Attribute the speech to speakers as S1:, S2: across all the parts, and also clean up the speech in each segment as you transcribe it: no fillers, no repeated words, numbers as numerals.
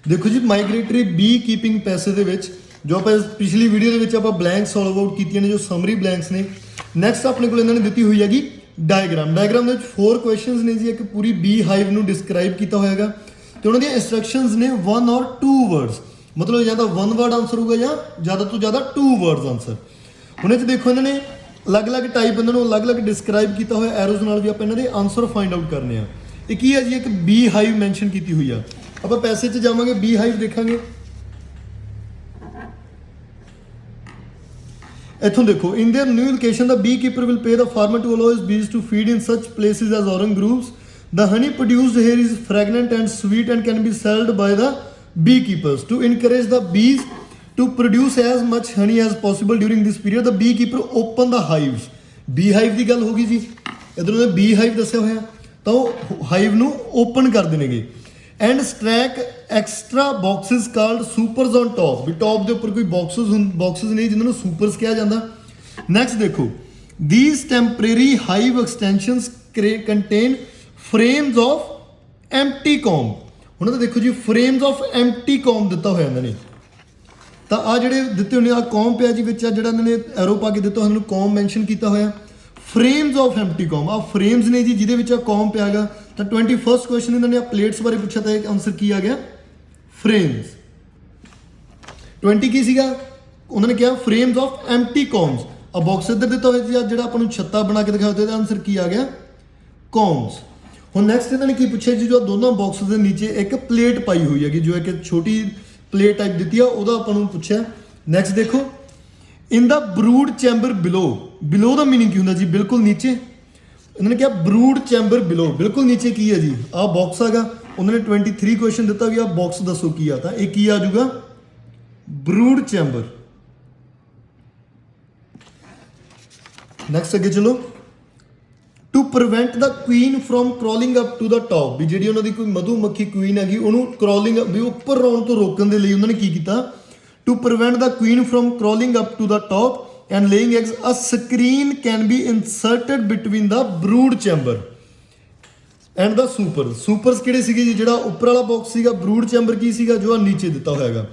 S1: ਦੇਖੋ ਜੀ migratory B keeping ਪੈਸੇ ਦੇ ਵਿੱਚ ਜੋ ਆਪਾਂ ਪਿਛਲੀ ਵੀਡੀਓ ਦੇ ਵਿੱਚ ਆਪਾਂ ਬਲੈਂਕ ਸੋਲਵ ਆਊਟ ਕੀਤੀਆਂ ਨੇ, ਜੋ ਸਮਰੀ ਬਲੈਂਕਸ ਨੇ। ਨੈਕਸਟ ਆਪਣੇ ਕੋਲ ਇਹਨਾਂ ਨੇ ਦਿੱਤੀ ਹੋਈ ਹੈਗੀ ਡਾਇਗਰਾਮ ਦੇ ਵਿੱਚ 4 ਕੁਐਸਚਨਸ ਨੇ ਜੀ। ਇੱਕ ਪੂਰੀ ਬੀ ਹਾਈਵ ਨੂੰ ਡਿਸਕ੍ਰਾਈਬ ਕੀਤਾ ਹੋਇਆਗਾ ਤੇ ਉਹਨਾਂ ਦੀਆਂ ਇੰਸਟਰਕਸ਼ਨਸ ਨੇ 1 ਔਰ 2 ਵਰਡਸ, ਮਤਲਬ ਜਾਂ ਤਾਂ 1 ਵਰਡ ਆਨਸਰ ਹੋਊਗਾ ਜਾਂ ਜ਼ਿਆਦਾ ਤੋਂ ਜ਼ਿਆਦਾ 2 ਵਰਡਸ ਆਨਸਰ। ਹੁਣ ਇਹ 'ਚ ਦੇਖੋ ਇਹਨਾਂ ਨੇ ਅਲੱਗ-ਅਲੱਗ ਟਾਈਪ ਇਹਨਾਂ ਨੂੰ ਅਲੱਗ-ਅਲੱਗ ਡਿਸਕ੍ਰਾਈਬ ਕੀਤਾ ਹੋਇਆ ਐਰੋਜ਼ ਨਾਲ ਵੀ ਆਪਾਂ ਇਹਨਾਂ ਦੇ ਆਨਸਰ ਫਾਈਂਡ ਆਊਟ ਕਰਨੇ ਆ। ਇਹ ਕੀ ਹੈ ਜੀ, ਇੱਕ ਬੀ ਹਾਈਵ ਮੈਂਸ਼ਨ ਕੀਤੀ ਹੋਈ ਆ। ਆਪਾਂ ਪੈਸੇ 'ਚ ਜਾਵਾਂਗੇ, ਬੀ ਹਾਈਵ ਦੇਖਾਂਗੇ। ਇੱਥੋਂ ਦੇਖੋ, ਇਨ their new location the bee keeper will pay the farmer to allow his bees to feed in such places as orange groves. The honey produced here is fragrant and sweet and can be sold by the beekeepers. To encourage the bees to produce as much honey as possible during this period, the beekeeper open the hives. Beehive ਦੀ ਗੱਲ ਹੋ ਗਈ ਜੀ, ਇਧਰੋਂ ਨੇ beehive ਦੱਸਿਆ ਹੋਇਆ, ਤਾਂ ਉਹ ਹਾਈਵ ਨੂੰ ਓਪਨ ਕਰ ਦੇਣਗੇ। And stack extra boxes called supers on top, ਵੀ ਟੌਪ ਦੇ ਉੱਪਰ ਕੋਈ ਬਾਕਸਿਸ ਨਹੀਂ ਜਿਨ੍ਹਾਂ ਨੂੰ ਸੁਪਰਸ ਕਿਹਾ ਜਾਂਦਾ। ਨੈਕਸਟ ਦੇਖੋ, these temporary hive extensions contain frames of empty comb। ਹੁਣ ਤਾਂ ਦੇਖੋ ਜੀ frames of empty comb ਦਿੱਤਾ ਹੋਇਆ ਇਹਨਾਂ ਨੇ, ਤਾਂ ਆ ਜਿਹੜੇ ਦਿੱਤੇ ਹੋਣੇ ਆ ਕੌਮ ਪਿਆ ਜੀ ਵਿੱਚ, ਆ ਜਿਹੜਾ ਇਹਨਾਂ ਨੇ ਐਰੋ ਪਾ ਕੇ ਦਿੱਤਾ ਉਹਨਾਂ ਨੂੰ ਕੌਮ ਮੈਂਸ਼ਨ ਕੀਤਾ ਹੋਇਆ। ਫਰੇਮਸ ਆਫ ਐਮਪਟੀ ਕੌਮ, ਆ ਫਰੇਮਸ ਨੇ ਜੀ ਜਿਹਦੇ ਵਿੱਚ ਆ ਕੌਮ ਪਿਆ ਗਾ। ਤਾਂ 21st ਕੁਐਸਚਨ ਇਹਨਾਂ ਨੇ ਆ ਪਲੇਟਸ ਬਾਰੇ ਪੁੱਛਿਆ ਤਾਂ ਇੱਕ ਆਨਸਰ ਕੀ ਆ ਗਿਆ, ਫਰੇਮਸ। 20 ਕੀ ਸੀਗਾ, ਉਹਨਾਂ ਨੇ ਕਿਹਾ ਫਰੇਮਸ ਆਫ ਐਮਪਟੀ ਕੌਮਸ। ਆ ਬਾਕਸ ਇੱਧਰ ਦਿੱਤਾ ਹੋਇਆ ਜੀ, ਜਿਹੜਾ ਆਪਾਂ ਨੂੰ ਛੱਤਾ ਬਣਾ ਕੇ ਦਿਖਾਇਆ ਉਹਦਾ ਆਨਸਰ ਕੀ ਆ ਗਿਆ, ਕੌਮਸ। ਹੁਣ ਨੈਕਸਟ ਇਹਨਾਂ ਨੇ ਕੀ ਪੁੱਛਿਆ ਜੀ, ਜੋ ਦੋਨੋਂ ਬਾਕਸ ਦੇ ਨੀਚੇ ਇੱਕ ਪਲੇਟ ਪਾਈ ਹੋਈ ਹੈਗੀ, ਜੋ ਇੱਕ ਛੋਟੀ ਪਲੇਟ ਟਾਈਪ ਦਿੱਤੀ ਆ, ਉਹਦਾ ਆਪਾਂ ਨੂੰ ਪੁੱਛਿਆ। ਨੈਕਸਟ ਦੇਖੋ, ਇਨ the brood chamber below the meaning ਕੀ ਹੁੰਦਾ ਜੀ, ਬਿਲਕੁਲ ਨੀਚੇ। ਇਹਨਾਂ ਨੇ ਕਿਹਾ ਬਰੂਡ ਚੈਂਬਰ ਬਿਲੋ, ਬਿਲਕੁਲ ਨੀਚੇ ਕੀ ਹੈ ਜੀ, ਆਹ ਬਾਕਸ ਹੈਗਾ। ਉਹਨਾਂ ਨੇ 23 ਕੁਐਸਚਨ ਦਿੱਤਾ ਵੀ ਆਹ ਬਾਕਸ ਦੱਸੋ ਕੀ ਆ, ਤਾਂ ਇਹ ਕੀ ਆ ਜਾਊਗਾ, ਬਰੂਡ ਚੈਂਬਰ। ਨੈਕਸਟ ਅੱਗੇ ਚਲੋ, to prevent the queen from crawling up to the top, ਵੀ ਜਿਹੜੀ ਉਹਨਾਂ ਦੀ ਕੋਈ ਮਧੂ ਮੱਖੀ ਕੁਈਨ ਹੈਗੀ ਉਹਨੂੰ ਕ੍ਰੋਲਿੰਗ ਵੀ ਉੱਪਰ ਆਉਣ ਤੋਂ ਰੋਕਣ ਦੇ ਲਈ ਉਹਨਾਂ ਨੇ ਕੀ ਕੀਤਾ, to prevent the queen from crawling up to the top and laying eggs, a screen can be inserted between the brood chamber and the supers ਕਿਹੜੇ ਸੀਗੇ ਜੀ, ਜਿਹੜਾ ਉੱਪਰ ਵਾਲਾ ਬਾਕਸ ਸੀਗਾ brood chamber ਕੀ ਸੀਗਾ, ਜੋ ਆ ਨੀਚੇ ਦਿੱਤਾ ਹੋਇਆ ਹੈਗਾ।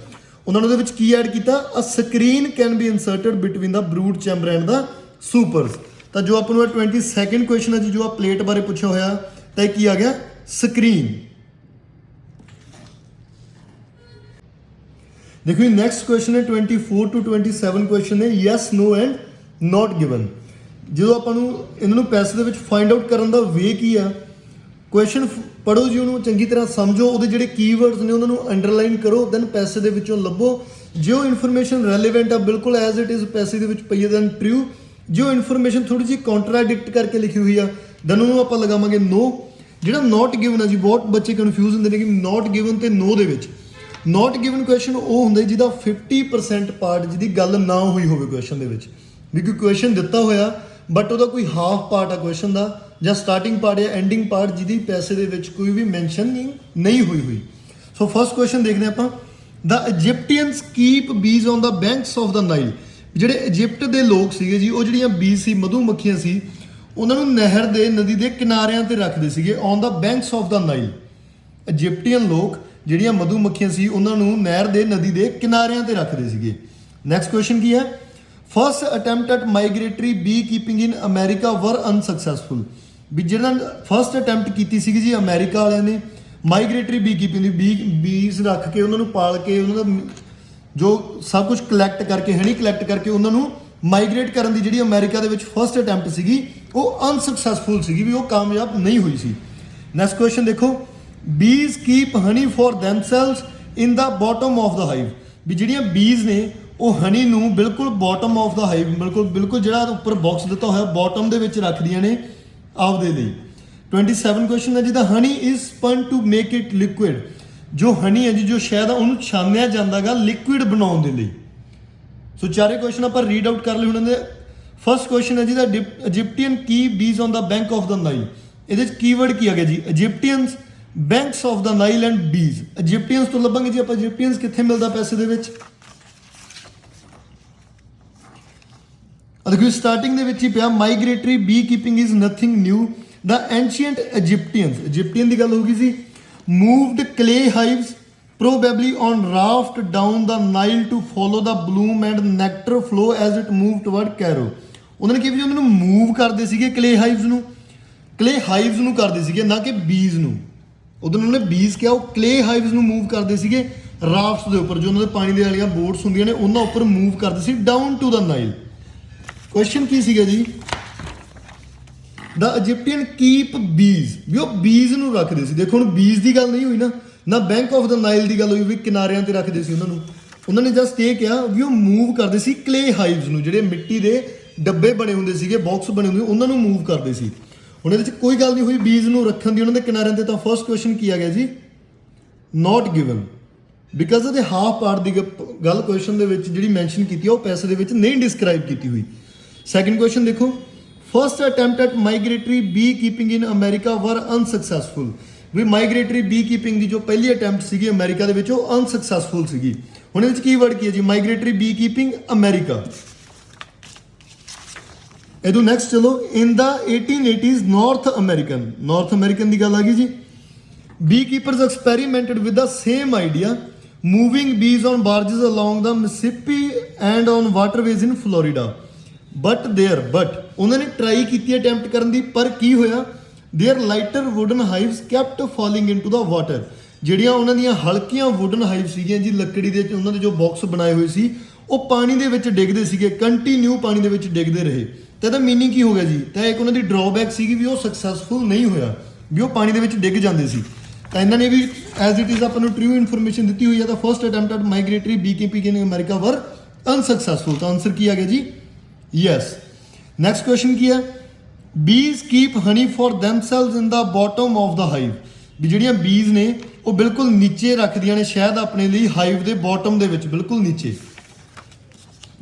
S1: ਉਹਨਾਂ ਨੇ ਉਹਦੇ ਵਿੱਚ ਕੀ ਐਡ ਕੀਤਾ, a screen can be inserted between the brood chamber and the supers। ਤਾਂ ਜੋ ਆਪਾਂ ਨੂੰ 22nd ਕੁਐਸਚਨ ਹੈ ਜੀ, ਜੋ ਆ ਪਲੇਟ ਬਾਰੇ ਪੁੱਛਿਆ ਹੋਇਆ, ਤਾਂ ਇਹ ਕੀ ਆ ਗਿਆ, ਸਕਰੀਨ। देखो नेक्स्ट क्वेश्चन है 24 to 27 क्वेश्चन है yes no and not given. जो ਆਪਾਂ ਨੂੰ ਇਹਨਾਂ ਨੂੰ ਪੈਸੇ ਦੇ ਵਿੱਚ ਫਾਈਂਡ ਆਊਟ ਕਰਨ ਦਾ ਵੇ ਕੀ ਆ, ਕੁਐਸਚਨ ਪੜੋ ਜੀ, ਉਹਨੂੰ ਚੰਗੀ ਤਰ੍ਹਾਂ ਸਮਝੋ, ਉਹਦੇ ਜਿਹੜੇ ਕੀਵਰਡਸ ਨੇ ਉਹਨਾਂ ਨੂੰ ਅੰਡਰਲਾਈਨ ਕਰੋ, ਦੈਨ ਪੈਸੇ ਦੇ ਵਿੱਚੋਂ ਲੱਭੋ। ਜੋ ਇਨਫੋਰਮੇਸ਼ਨ ਰੈਲੇਵੈਂਟ ਆ ਬਿਲਕੁਲ ਐਜ਼ ਇਟ ਇਜ਼ ਪੈਸੇ ਦੇ ਵਿੱਚ ਪਈ ਹੈ ਦੈਨ ਟਰੂ। ਜੋ ਇਨਫੋਰਮੇਸ਼ਨ ਥੋੜੀ ਜਿਹੀ ਕੰਟਰਾਡਿਕਟ ਕਰਕੇ ਲਿਖੀ ਹੋਈ ਆ ਦੈਨ ਉਹਨੂੰ ਆਪਾਂ ਲਗਾਵਾਂਗੇ ਨੋ। ਜਿਹੜਾ ਨੋਟ ਗਿਵਨ ਆ ਜੀ, ਬਹੁਤ ਬੱਚੇ ਕਨਫਿਊਜ਼ ਹੁੰਦੇ ਨੇ ਕਿ ਨੋਟ ਗਿਵਨ ਤੇ ਨੋ ਦੇ ਵਿੱਚ। ਨੋਟ ਗਿਵਨ ਕੁਐਸਚਨ ਉਹ ਹੁੰਦਾ ਜਿਹਦਾ 50% ਪਾਰਟ ਜਿਹਦੀ ਗੱਲ ਨਾ ਹੋਈ ਹੋਵੇ ਕੁਐਸਚਨ ਦੇ ਵਿੱਚ, ਵੀ ਕੋਈ ਕੁਐਸਚਨ ਦਿੱਤਾ ਹੋਇਆ ਬਟ ਉਹਦਾ ਕੋਈ ਹਾਫ ਪਾਰਟ ਆ ਕੁਐਸਚਨ ਦਾ, ਜਾਂ ਸਟਾਰਟਿੰਗ ਪਾਰਟ ਜਾਂ ਐਂਡਿੰਗ ਪਾਰਟ ਜਿਹਦੀ ਪੈਸੇ ਦੇ ਵਿੱਚ ਕੋਈ ਵੀ ਮੈਂਸ਼ਨ ਨਹੀਂ ਹੋਈ। ਸੋ ਫਸਟ ਕੁਐਸਚਨ ਦੇਖਦੇ ਆਪਾਂ, ਦਾ ਇਜਿਪਟੀਅਨਸ ਕੀਪ ਬੀਜ਼ on the banks of the Nile. ਜਿਹੜੇ ਇਜਿਪਟ ਦੇ ਲੋਕ ਸੀਗੇ ਜੀ, ਉਹ ਜਿਹੜੀਆਂ ਬੀਜ਼ ਸੀ, ਮਧੂ ਮੱਖੀਆਂ ਸੀ, ਉਹਨਾਂ ਨੂੰ ਨਹਿਰ ਦੇ ਨਦੀ ਦੇ ਕਿਨਾਰਿਆਂ ਤੇ ਰੱਖਦੇ ਸੀਗੇ, on the banks of the Nile. Egyptian ਲੋਕ ਜਿਹੜੀਆਂ ਮਧੂ ਮੱਖੀਆਂ ਸੀ ਉਹਨਾਂ ਨੂੰ ਨਹਿਰ ਦੇ ਨਦੀ ਦੇ ਕਿਨਾਰਿਆਂ ਤੇ ਰੱਖਦੇ ਸੀਗੇ। ਨੈਕਸਟ ਕੁਐਸਚਨ ਕੀ ਹੈ, first attempt at migratory B keeping in America ਵਰ ਅਨਸਕਸੈਸਫੁਲ। ਵੀ ਜਿਹੜਾ ਫਸਟ ਅਟੈਂਪਟ ਕੀਤੀ ਸੀਗੀ ਜੀ ਅਮਰੀਕਾ ਵਾਲਿਆਂ ਨੇ ਮਾਈਗ੍ਰੇਟਰੀ ਬੀ ਕੀਪਿੰਗ ਦੀ, ਬੀਜ਼ ਰੱਖ ਕੇ ਉਹਨਾਂ ਨੂੰ ਪਾਲ ਕੇ ਉਹਨਾਂ ਦਾ ਜੋ ਸਭ ਕੁਝ ਕਲੈਕਟ ਕਰਕੇ, ਹਨੀ ਕਲੈਕਟ ਕਰਕੇ ਉਹਨਾਂ ਨੂੰ ਮਾਈਗ੍ਰੇਟ ਕਰਨ ਦੀ ਜਿਹੜੀ ਅਮਰੀਕਾ ਦੇ ਵਿੱਚ ਫਸਟ ਅਟੈਂਪਟ ਸੀਗੀ ਉਹ ਅਨਸਕਸੈਸਫੁਲ ਸੀਗੀ, ਵੀ ਉਹ ਕਾਮਯਾਬ ਨਹੀਂ ਹੋਈ ਸੀ। ਨੈਕਸਟ ਕੁਐਸਚਨ ਦੇਖੋ, bees keep honey for themselves in the bottom of the hive. ਵੀ ਜਿਹੜੀਆਂ ਬੀਜ਼ ਨੇ ਉਹ ਹਨੀ ਨੂੰ ਬਿਲਕੁਲ ਬਾਟਮ ਆਫ ਦਾ ਹਾਈਵ, ਬਿਲਕੁਲ ਜਿਹੜਾ ਉੱਪਰ ਬਾਕਸ ਦਿੱਤਾ ਹੋਇਆ ਬਾਟਮ ਦੇ ਵਿੱਚ ਰੱਖਦੀਆਂ ਨੇ ਆਪਦੇ ਲਈ। 27 ਕੁਐਸਚਨ ਹੈ ਜਿਹਦਾ honey is spun to make it liquid. ਜੋ ਹਨੀ ਹੈ ਜੀ, ਜੋ ਸ਼ਹਿਦ ਆ ਉਹਨੂੰ ਛਾਨਿਆ ਜਾਂਦਾਗਾ ਲਿਕੁਇਡ ਬਣਾਉਣ ਦੇ ਲਈ। ਸੋ ਚਾਰੇ ਕੁਐਸਚਨ ਆਪਾਂ ਰੀਡ ਆਊਟ ਕਰ ਲਏ ਉਹਨਾਂ ਦੇ। ਫਸਟ ਕੁਐਸਚਨ ਹੈ ਜਿਹਦਾ ਇਜਿਪਟੀਅਨ ਕੀ bees on the bank of the Nile. ਇਹਦੇ ਚ ਕੀਵਰਡ ਕੀ ਆ ਗਿਆ ਜੀ, Egyptians, banks of the Nile and bees. Egyptians ਤੋਂ ਲੱਭਾਂਗੇ ਜੀ ਆਪਾਂ, ਇਜਿਪਟੀਅਨਸ ਕਿੱਥੇ ਮਿਲਦਾ ਪੈਸੇ ਦੇ ਵਿੱਚ, ਦੇਖੋ ਸਟਾਰਟਿੰਗ ਦੇ ਵਿੱਚ ਹੀ ਪਿਆ, migratory beekeeping is nothing new. The ancient Egyptians, Egyptian ਦੀ ਗੱਲ ਹੋ ਗਈ ਸੀ। Moved clay hives probably on raft down the Nile to follow the bloom and nectar flow as it moved toward Cairo। ਉਹਨਾਂ ਨੇ ਕਿਹਾ ਵੀ ਉਹਨਾਂ ਨੂੰ ਮੂਵ ਕਰਦੇ ਸੀਗੇ ਕਲੇ ਹਾਈਵਸ ਨੂੰ ਕਰਦੇ ਸੀਗੇ, ਨਾ ਕਿ ਬੀਜ਼ ਨੂੰ। ਉਦੋਂ ਉਹਨਾਂ ਨੇ ਬੀਜ਼ ਕਿਹਾ, ਉਹ ਕਲੇ ਹਾਈਵਸ ਨੂੰ ਮੂਵ ਕਰਦੇ ਸੀਗੇ ਰਾਫਟਸ ਦੇ ਉੱਪਰ, ਜੋ ਉਹਨਾਂ ਦੇ ਪਾਣੀ ਦੇ ਵਾਲੀਆਂ ਬੋਟਸ ਹੁੰਦੀਆਂ ਨੇ ਉਹਨਾਂ ਉੱਪਰ ਮੂਵ ਕਰਦੇ ਸੀ down to the Nile. Question ਕੀ ਸੀਗਾ ਜੀ? ਦਾ ਇਜਿਪਟੀਅਨ ਕੀਪ ਬੀਜ਼, ਵੀ ਉਹ ਬੀਜ਼ ਨੂੰ ਰੱਖਦੇ ਸੀ। ਦੇਖੋ ਹੁਣ ਬੀਜ਼ ਦੀ ਗੱਲ ਨਹੀਂ ਹੋਈ ਨਾ ਬੈਂਕ ਆਫ ਦਾ ਨਾਈਲ ਦੀ ਗੱਲ ਹੋਈ ਵੀ ਕਿਨਾਰਿਆਂ ਤੇ ਰੱਖਦੇ ਸੀ ਉਹਨਾਂ ਨੂੰ। ਉਹਨਾਂ ਨੇ ਜਸਟ ਇਹ ਕਿਹਾ ਵੀ ਉਹ ਮੂਵ ਕਰਦੇ ਸੀ ਕਲੇ ਹਾਈਵਸ ਨੂੰ, ਜਿਹੜੇ ਮਿੱਟੀ ਦੇ ਡੱਬੇ ਬਣੇ ਹੁੰਦੇ ਸੀਗੇ, ਬਾਕਸ ਬਣੇ ਹੁੰਦੇ, ਉਹਨਾਂ ਨੂੰ ਮੂਵ ਕਰਦੇ ਸੀ। ਹੁਣ ਇਹਦੇ ਵਿੱਚ ਕੋਈ ਗੱਲ ਨਹੀਂ ਹੋਈ ਬੀਜ਼ ਨੂੰ ਰੱਖਣ ਦੀ ਉਹਨਾਂ ਦੇ ਕਿਨਾਰਿਆਂ ਤੇ। ਤਾਂ ਫਰਸਟ ਕੁਐਸਚਨ ਕੀ ਆ ਗਿਆ ਜੀ? ਨਾਟ ਗਿਵਨ, ਬਿਕਾਜ਼ ਉਹਦੇ ਹਾਫ ਪਾਰਟ ਦੀ ਗੱਲ ਕੁਐਸਚਨ ਦੇ ਵਿੱਚ ਜਿਹੜੀ ਮੈਂਸ਼ਨ ਕੀਤੀ ਆ ਉਹ ਪੈਸੇ ਦੇ ਵਿੱਚ ਨਹੀਂ ਡਿਸਕ੍ਰਾਈਬ ਕੀਤੀ ਹੋਈ। ਸੈਕੰਡ ਕੁਐਸਚਨ ਦੇਖੋ, first attempt at migratory B keeping in America ਵਰ ਅਨਸਕਸੈਸਫੁਲ। ਵੀ ਮਾਈਗ੍ਰੇਟਰੀ ਬੀ ਕੀਪਿੰਗ ਦੀ ਜੋ ਪਹਿਲੀ ਅਟੈਂਪਟ ਸੀਗੀ ਅਮਰੀਕਾ ਦੇ ਵਿੱਚ ਉਹ ਅਨਸਕਸੈਸਫੁਲ ਸੀਗੀ। ਹੁਣ ਇਹਦੇ ਵਿੱਚ ਕੀ ਵਰਡ ਕੀ ਹੈ ਜੀ? Migratory beekeeping America. ਇਹਦੋਂ ਨੈਕਸਟ ਚਲੋ, in the 1880s north American ਦੀ ਗੱਲ ਆ ਗਈ ਜੀ। Beekeepers experimented with the same idea moving bees on barges along the Mississippi and on waterways in Florida. But ਉਹਨਾਂ ਨੇ ਟਰਾਈ ਕੀਤੀ attempt ਕਰਨ ਦੀ, ਪਰ ਕੀ ਹੋਇਆ? Their lighter wooden hives kept falling into the water. ਜਿਹੜੀਆਂ ਉਹਨਾਂ ਦੀਆਂ ਹਲਕੀਆਂ ਵੁਡਨ ਹਾਈਵ ਸੀਗੀਆਂ ਜੀ, ਲੱਕੜੀ ਦੇ ਉਹਨਾਂ ਦੇ ਜੋ ਬਾਕਸ ਬਣਾਏ ਹੋਏ ਸੀ, ਉਹ ਪਾਣੀ ਦੇ ਵਿੱਚ ਡਿੱਗਦੇ ਸੀਗੇ, ਕੰਟੀਨਿਊ ਪਾਣੀ ਦੇ ਵਿੱਚ ਡਿੱਗਦੇ ਰਹੇ। ਤਾਂ ਇਹਦਾ ਮੀਨਿੰਗ ਕੀ ਹੋ ਗਿਆ ਜੀ? ਤਾਂ ਇੱਕ ਉਹਨਾਂ ਦੀ ਡਰਾਬੈਕ ਸੀਗੀ ਵੀ ਉਹ ਸਕਸੈਸਫੁਲ ਨਹੀਂ ਹੋਇਆ, ਵੀ ਉਹ ਪਾਣੀ ਦੇ ਵਿੱਚ ਡਿੱਗ ਜਾਂਦੇ ਸੀ। ਤਾਂ ਇਹਨਾਂ ਨੇ ਵੀ ਐਜ਼ ਇਟ ਇਜ਼ ਆਪਾਂ ਨੂੰ ਟਰੂ ਇਨਫੋਰਮੇਸ਼ਨ ਦਿੱਤੀ ਹੋਈ ਹੈ। ਤਾਂ first attempt at migratory B keeping in America ਵਰ ਅਨਸਕਸੈਸਫੁਲ। ਤਾਂ ਆਨਸਰ ਕੀ ਆ ਗਿਆ ਜੀ? ਯੈਸ। ਨੈਕਸਟ ਕੁਐਸਚਨ ਕੀ ਹੈ? Bees keep honey for themselves in the bottom of the hive. ਵੀ ਜਿਹੜੀਆਂ ਬੀਜ਼ ਨੇ ਉਹ ਬਿਲਕੁਲ ਨੀਚੇ ਰੱਖਦੀਆਂ ਨੇ ਸ਼ਹਿਦ ਆਪਣੇ ਲਈ ਹਾਈਵ ਦੇ ਬਾਟਮ ਦੇ ਵਿੱਚ, ਬਿਲਕੁਲ ਨੀਚੇ।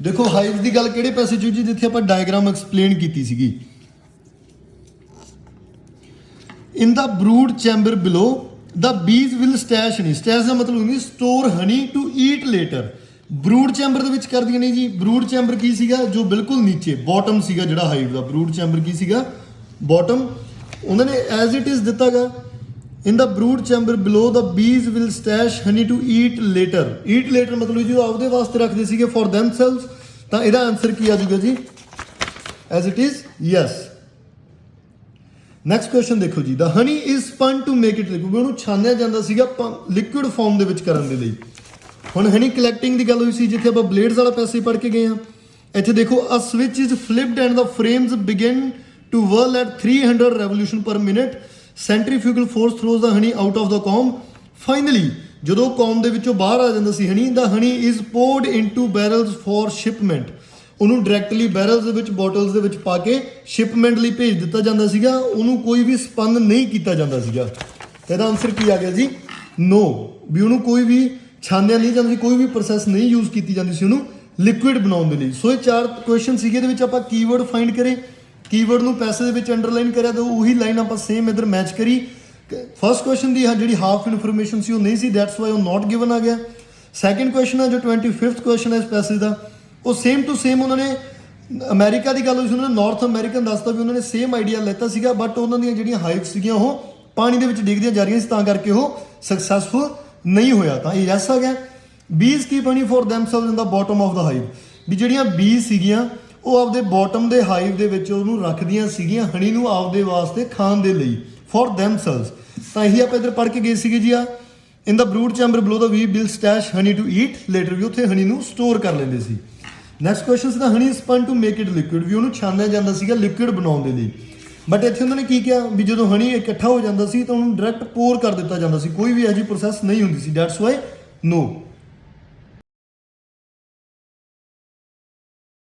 S1: ਦੇਖੋ ਹਾਈਵ ਦੀ ਗੱਲ ਕਿਹੜੇ ਪੈਸੇ ਚ ਜੀ? ਜਿੱਥੇ ਆਪਾਂ ਡਾਇਗਰਾਮ ਐਕਸਪਲੇਨ ਕੀਤੀ ਸੀਗੀ। ਇਨ the brood chamber below the bees will stash honey. Stash ਦਾ ਮਤਲਬ ਹੁੰਦਾ store honey to eat later. Brood chamber ਦੇ ਵਿੱਚ ਕਰਦੀਆਂ ਨੇ ਜੀ। ਬਰੂਡ ਚੈਂਬਰ ਕੀ ਸੀਗਾ? ਜੋ ਬਿਲਕੁਲ ਨੀਚੇ ਬਾਟਮ ਸੀਗਾ ਜਿਹੜਾ ਹਾਈਵ ਦਾ। ਬਰੂਡ ਚੈਂਬਰ ਕੀ ਸੀਗਾ? ਬਾਟਮ। ਉਹਨਾਂ ਨੇ ਐਜ਼ ਇਟ ਇਜ਼ ਦਿੱਤਾਗਾ, in the brood chamber below the bees will stash honey to eat later. Eat later ਮਤਲਬ ਜੀ ਉਹ ਆਪਦੇ ਵਾਸਤੇ ਰੱਖਦੇ ਸੀਗੇ ਫॉर ਦੈਮਸੈਲਵਸ। ਤਾਂ ਇਹਦਾ ਆਨਸਰ ਕੀ ਆ ਜਾਊਗਾ ਜੀ? As it is yes. Next question ਦੇਖੋ ਜੀ, the honey is spun to make it liquid. ਉਹਨੂੰ ਛਾਨਿਆ ਜਾਂਦਾ ਸੀਗਾ ਲਿਕੁਇਡ ਫਾਰਮ ਦੇ ਵਿੱਚ ਕਰਨ ਦੇ ਲਈ। ਹੁਣ ਹਨੀ ਕਲੈਕਟਿੰਗ ਦੀ ਗੱਲ ਹੋਈ ਸੀ ਜਿੱਥੇ ਆਪਾਂ ਬਲੇਡਸ ਵਾਲਾ ਪੈਸੇ ਪੜ੍ਹ ਕੇ ਗਏ ਹਾਂ। ਇੱਥੇ ਦੇਖੋ, a switch is flipped and the frames begin to whirl at 300 revolution per minute. Centrifugal force throws the honey out of the comb. Finally ਜਦੋਂ ਕੌਮ ਦੇ ਵਿੱਚੋਂ ਬਾਹਰ ਆ ਜਾਂਦਾ ਸੀ honey, the honey is poured into barrels for shipment. ਉਹਨੂੰ directly barrels ਦੇ ਵਿੱਚ, ਬੋਟਲਸ ਦੇ ਵਿੱਚ ਪਾ ਕੇ ਸ਼ਿਪਮੈਂਟ ਲਈ ਭੇਜ ਦਿੱਤਾ ਜਾਂਦਾ ਸੀਗਾ। ਉਹਨੂੰ ਕੋਈ ਵੀ ਸਪੰਨ ਨਹੀਂ ਕੀਤਾ ਜਾਂਦਾ ਸੀਗਾ। ਤੇ ਇਹਦਾ ਆਨਸਰ ਕੀ ਆ ਗਿਆ ਜੀ? ਨੋ। ਵੀ ਉਹਨੂੰ ਕੋਈ ਵੀ ਛਾਨਿਆ ਨਹੀਂ ਜਾਂਦਾ ਸੀ, ਕੋਈ ਵੀ ਪ੍ਰੋਸੈਸ ਨਹੀਂ ਯੂਜ਼ ਕੀਤੀ ਜਾਂਦੀ ਸੀ ਉਹਨੂੰ ਲਿਕੁਇਡ ਬਣਾਉਣ ਦੇ ਲਈ। ਸੋ ਇਹ 4 ਕੁਐਸਚਨ ਸੀਗੇ। ਇਹਦੇ ਵਿੱਚ ਆਪਾਂ ਕੀਵਰਡ ਫਾਈਂਡ ਕਰੇ, ਕੀਵਰਡ ਨੂੰ ਪੈਸੇ ਦੇ ਵਿੱਚ ਅੰਡਰਲਾਈਨ ਕਰਿਆ, ਤਾਂ ਉਹੀ ਲਾਈਨ ਆਪਾਂ ਸੇਮ ਇੱਧਰ ਮੈਚ ਕਰੀ। ਫਸਟ ਕੁਐਸਚਨ ਦੀ ਜਿਹੜੀ ਹਾਫ ਇਨਫੋਰਮੇਸ਼ਨ ਸੀ ਉਹ ਨਹੀਂ ਸੀ, ਦੈਟਸ ਵਾਈ ਉਹ ਨਾਟ ਗਿਵਨ ਆ ਗਿਆ। ਸੈਕੰਡ ਕੁਐਸਚਨ ਹੈ ਜੋ 25th ਕੁਐਸਚਨ ਹੈ ਇਸ ਪੈਸੇਜ ਦਾ, ਉਹ ਸੇਮ ਟੂ ਸੇਮ ਉਹਨਾਂ ਨੇ ਅਮਰੀਕਾ ਦੀ ਗੱਲ ਹੋਈ ਸੀ, ਉਹਨਾਂ ਨੇ ਨਾਰਥ ਅਮਰੀਕਨ ਦੱਸਤਾ ਵੀ ਉਹਨਾਂ ਨੇ ਸੇਮ ਆਈਡੀਆ ਲੈਤਾ ਸੀਗਾ, ਬਟ ਉਹਨਾਂ ਦੀਆਂ ਜਿਹੜੀਆਂ ਹਾਈਵਸ ਸੀਗੀਆਂ ਉਹ ਪਾਣੀ ਦੇ ਵਿੱਚ ਡਿੱਗਦੀਆਂ ਜਾ ਰਹੀਆਂ ਸੀ, ਤਾਂ ਕਰਕੇ ਉਹ ਸਕਸੈਸਫੁਲ ਨਹੀਂ ਹੋਇਆ। ਤਾਂ ਇਹ ਯੈਸ ਆ ਗਿਆ। Bees keep honey for themselves in the bottom of the hive. ਵੀ ਜਿਹੜੀਆਂ ਬੀਜ਼ ਸੀਗੀਆਂ ਉਹ ਆਪਦੇ ਬਾਟਮ ਦੇ ਹਾਈਵ ਦੇ ਵਿੱਚ ਉਹਨੂੰ ਰੱਖਦੀਆਂ ਸੀਗੀਆਂ ਹਨੀ ਨੂੰ ਆਪਦੇ ਵਾਸਤੇ ਖਾਣ ਦੇ ਲਈ, ਫॉर ਦੈਮਸੈਲਵਸ। ਤਾਂ ਇਹੀ ਆਪਾਂ ਇੱਧਰ ਪੜ੍ਹ ਕੇ ਗਏ ਸੀਗੇ ਜੀ। ਆ in the brood chamber below the we will stash honey to eat later. ਵੀ ਉੱਥੇ ਹਨੀ ਨੂੰ ਸਟੋਰ ਕਰ ਲੈਂਦੇ ਸੀ। Next question the honey spun to make it liquid. ਵੀ ਉਹਨੂੰ ਛਾਨਿਆ ਜਾਂਦਾ ਸੀਗਾ ਲਿਕੁਇਡ ਬਣਾਉਣ ਦੇ ਲਈ। ਬਟ ਇੱਥੇ ਉਹਨਾਂ ਨੇ ਕੀ ਕਿਹਾ ਵੀ ਜਦੋਂ ਹਨੀ ਇਕੱਠਾ ਹੋ ਜਾਂਦਾ ਸੀ ਤਾਂ ਉਹਨੂੰ ਡਾਇਰੈਕਟ ਪੋਰ ਕਰ ਦਿੱਤਾ ਜਾਂਦਾ ਸੀ, ਕੋਈ ਵੀ ਇਹੋ ਜਿਹੀ ਪ੍ਰੋਸੈਸ ਨਹੀਂ ਹੁੰਦੀ ਸੀ। That's why no.